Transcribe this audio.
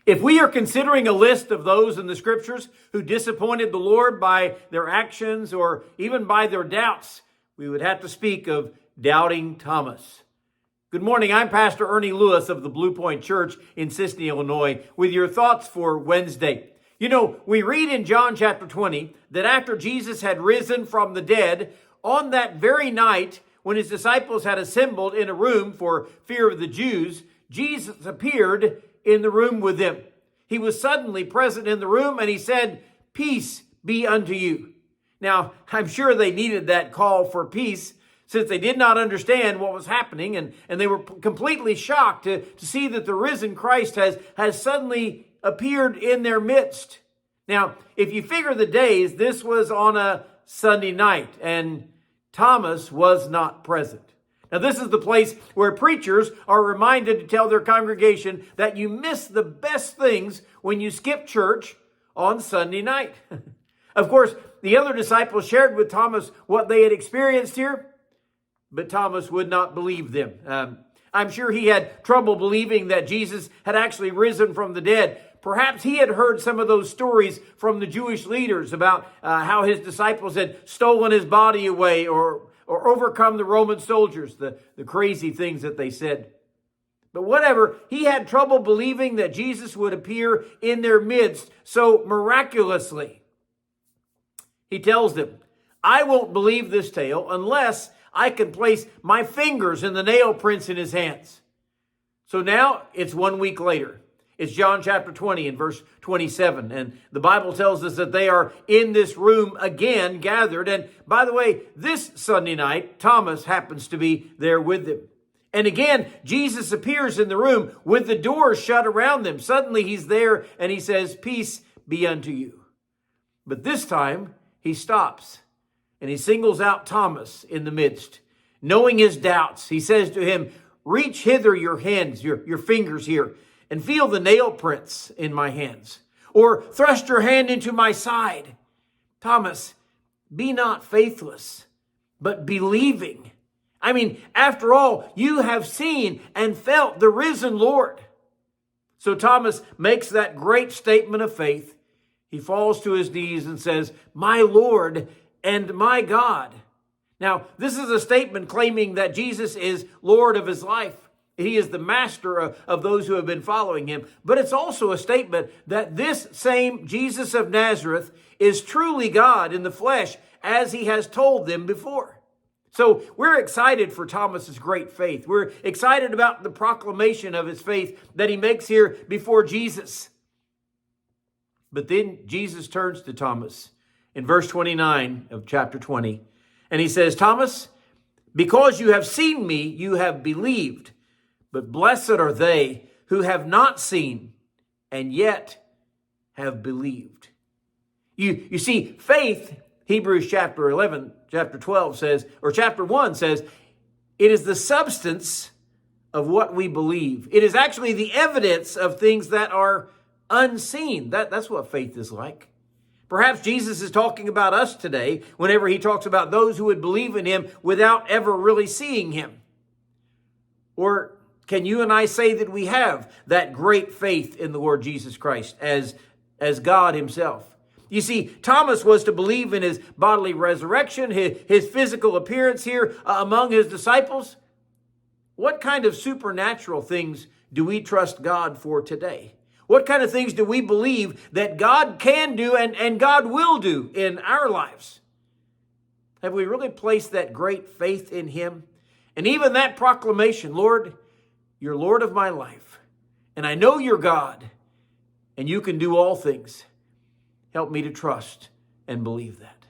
If we are considering a list of those in the scriptures who disappointed the Lord by their actions or even by their doubts, we would have to speak of doubting Thomas. Good morning, I'm Pastor Ernie Lewis of the Blue Point Church in Sisney, Illinois, with your thoughts for Wednesday. You know, we read in John chapter 20 that after Jesus had risen from the dead, on that very night when his disciples had assembled in a room for fear of the Jews, Jesus appeared in the room with them. He was suddenly present in the room and he said, "Peace be unto you." Now, I'm sure they needed that call for peace since they did not understand what was happening and they were completely shocked to see that the risen Christ has suddenly appeared in their midst. Now, if you figure the days, this was on a Sunday night and Thomas was not present. Now, this is the place where preachers are reminded to tell their congregation that you miss the best things when you skip church on Sunday night. Of course, the other disciples shared with Thomas what they had experienced here, but Thomas would not believe them. I'm sure he had trouble believing that Jesus had actually risen from the dead. Perhaps he had heard some of those stories from the Jewish leaders about how his disciples had stolen his body away or overcome the Roman soldiers, the crazy things that they said. But whatever, he had trouble believing that Jesus would appear in their midst so miraculously. He tells them, "I won't believe this tale unless I can place my fingers in the nail prints in his hands." So now it's 1 week later. It's John chapter 20 and verse 27. And the Bible tells us that they are in this room again gathered. And by the way, this Sunday night, Thomas happens to be there with them. And again, Jesus appears in the room with the doors shut around them. Suddenly he's there and he says, "Peace be unto you." But this time he stops and he singles out Thomas in the midst. Knowing his doubts, he says to him, "Reach hither your hands, your fingers here, and feel the nail prints in my hands. Or thrust your hand into my side. Thomas, be not faithless, but believing." I mean, after all, you have seen and felt the risen Lord. So Thomas makes that great statement of faith. He falls to his knees and says, "My Lord and my God." Now, this is a statement claiming that Jesus is Lord of his life. He is the master of those who have been following him. But it's also a statement that this same Jesus of Nazareth is truly God in the flesh, as he has told them before. So we're excited for Thomas's great faith. We're excited about the proclamation of his faith that he makes here before Jesus. But then Jesus turns to Thomas in verse 29 of chapter 20. And he says, "Thomas, because you have seen me, you have believed. But blessed are they who have not seen and yet have believed." You see, faith, Hebrews chapter 11, chapter 12 says, or chapter 1 says, it is the substance of what we believe. It is actually the evidence of things that are unseen. That's what faith is like. Perhaps Jesus is talking about us today whenever he talks about those who would believe in him without ever really seeing him. Or can you and I say that we have that great faith in the Lord Jesus Christ as God himself? You see, Thomas was to believe in his bodily resurrection, his physical appearance here among his disciples. What kind of supernatural things do we trust God for today? What kind of things do we believe that God can do and God will do in our lives? Have we really placed that great faith in him? And even that proclamation, "Lord, you're Lord of my life, and I know you're God, and you can do all things." Help me to trust and believe that.